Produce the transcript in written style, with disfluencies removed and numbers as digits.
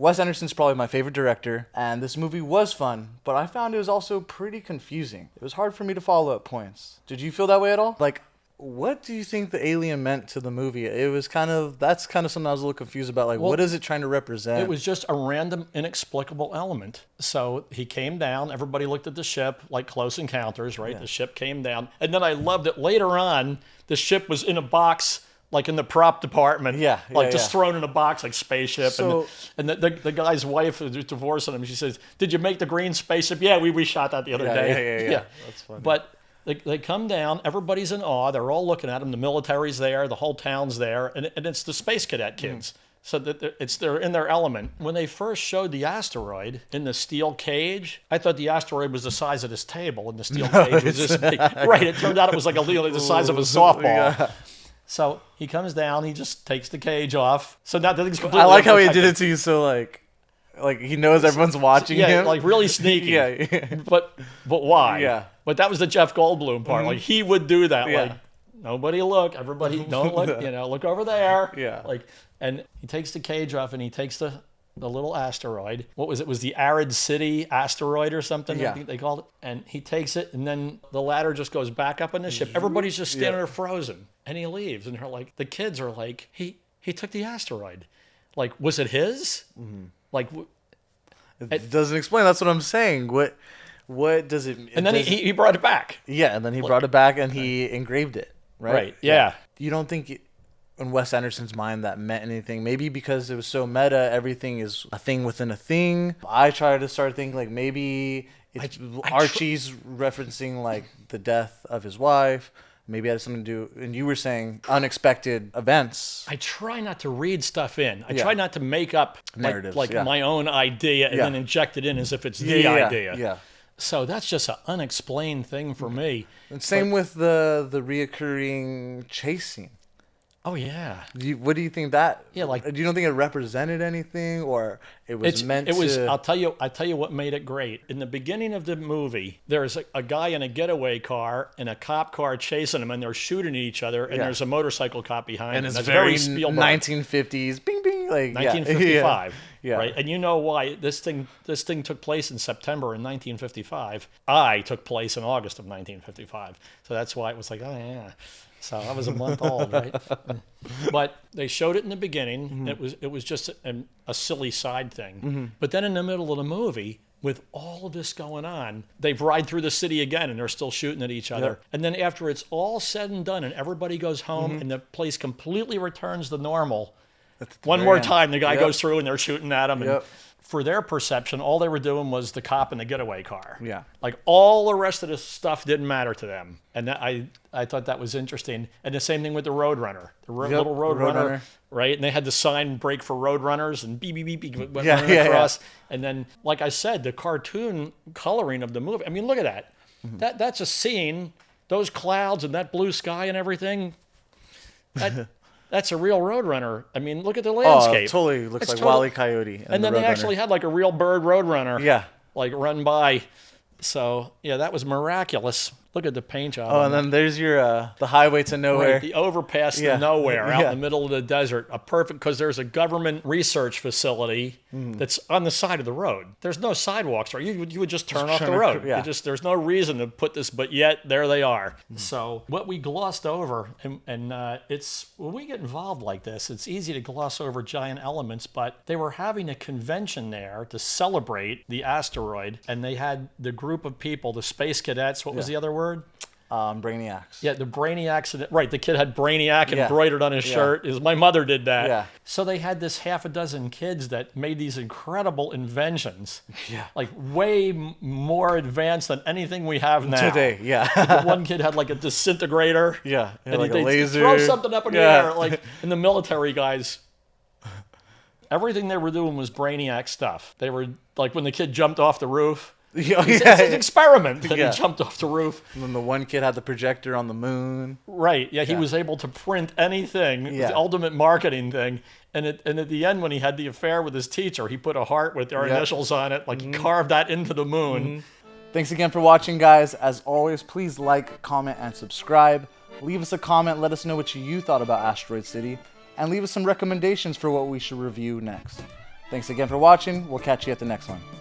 Wes Anderson's probably my favorite director, and this movie was fun, but I found it was also pretty confusing. It was hard for me to follow at points. Did you feel that way at all? Like, what do you think the alien meant to the movie? That's kind of something I was a little confused about. Like, what is it trying to represent? It was just a random, inexplicable element. So he came down, everybody looked at the ship, like Close Encounters, right? Yeah. The ship came down. And then I loved it. Later on, the ship was in a box, like in the prop department. Just thrown in a box, like spaceship. So, and the guy's wife is divorcing him. She says, "Did you make the green spaceship?" Yeah, we shot that the other day. Yeah. That's funny. But they come down, everybody's in awe, they're all looking at them, the military's there, the whole town's there, and it's the space cadet kids. So that they're in their element. When they first showed the asteroid in the steel cage, I thought the asteroid was the size of this table, and the steel cage was this big. Right, it turned out it was like the size of a softball. Yeah. So he comes down, he just takes the cage off. So now the thing's completely I like how he did it to you so like he knows everyone's watching him. Yeah, like really sneaky. Yeah. But why? Yeah. But that was the Jeff Goldblum part. Like he would do that. Yeah. Like nobody look, everybody don't look, look over there. Yeah. And he takes the cage off and he takes the little asteroid. What was it? It was the Arid City asteroid or something, I think they called it. And he takes it and then the ladder just goes back up on the ship. Everybody's just standing there frozen. And he leaves. And the kids are like, he took the asteroid. Like, was it his? Mm-hmm. Like, it doesn't explain. That's what I'm saying. What does it? And then he brought it back. Yeah, and then he brought it back and he engraved it. Right. Yeah. You don't think in Wes Anderson's mind that meant anything? Maybe because it was so meta, everything is a thing within a thing. I try to start thinking like maybe it's Archie's referencing like the death of his wife. Maybe it had something to do, and you were saying unexpected events. I try not to read stuff in. I try not to make up narratives, like my own idea and then inject it in as if it's the idea. Yeah. So that's just an unexplained thing for me. And same with the reoccurring chase scene. Oh yeah. What do you think that? Yeah, like do you don't think it represented anything, or it was meant to? It was. I'll tell you what made it great. In the beginning of the movie, there's a guy in a getaway car and a cop car chasing him, and they're shooting at each other, and there's a motorcycle cop behind, and it's that's very Spielberg. 1950s, bing bing, like 1955. Yeah. Right, and you know why this thing took place in September in 1955. I took place in August of 1955, so that's why it was like, oh yeah. So I was a month old, right? But they showed it in the beginning. Mm-hmm. It was just a silly side thing. Mm-hmm. But then in the middle of the movie, with all of this going on, they ride through the city again, and they're still shooting at each other. Yep. And then after it's all said and done, and everybody goes home, and the place completely returns to normal, one more time, the guy goes through, and they're shooting at him. And for their perception, all they were doing was the cop in the getaway car. Yeah. Like all the rest of the stuff didn't matter to them. And I thought that was interesting. And the same thing with the Roadrunner. Little Roadrunner, right? And they had the sign break for Roadrunners and beep, beep, beep, beep, went running across. Yeah. And then, like I said, the cartoon coloring of the movie. I mean, look at that. Mm-hmm. That's a scene. Those clouds and that blue sky and everything. That's a real Roadrunner. I mean, look at the landscape. Oh, totally looks like Wile E. Coyote. And then they actually had like a real bird Roadrunner. Yeah. Like run by. So, yeah, that was miraculous. Look at the paint job. Oh, and then there's your the highway to nowhere. Right, the overpass to nowhere out in the middle of the desert. Perfect, because there's a government research facility that's on the side of the road. There's no sidewalks, right? You would just turn off the road. Yeah. There's no reason to put this, but yet there they are. So what we glossed over, and it's when we get involved like this, it's easy to gloss over giant elements, but they were having a convention there to celebrate the asteroid, and they had the group of people, the space cadets, what was the other word? Brainiacs. Yeah, the Brainiacs. Right, the kid had Brainiac embroidered on his shirt. My mother did that. Yeah. So they had this half a dozen kids that made these incredible inventions. Yeah. Like way more advanced than anything we have now. Today, yeah. The one kid had like a disintegrator. Yeah. And like a laser. Throw something up in the air. Like, and the military guys, everything they were doing was Brainiac stuff. They were, like when the kid jumped off the roof. It's an experiment that he jumped off the roof. And then the one kid had the projector on the moon. Right. Yeah, he was able to print anything. Yeah. The ultimate marketing thing. And at the end, when he had the affair with his teacher, he put a heart with their initials on it. Like he carved that into the moon. Thanks again for watching, guys. As always, please like, comment, and subscribe. Leave us a comment. Let us know what you thought about Asteroid City. And leave us some recommendations for what we should review next. Thanks again for watching. We'll catch you at the next one.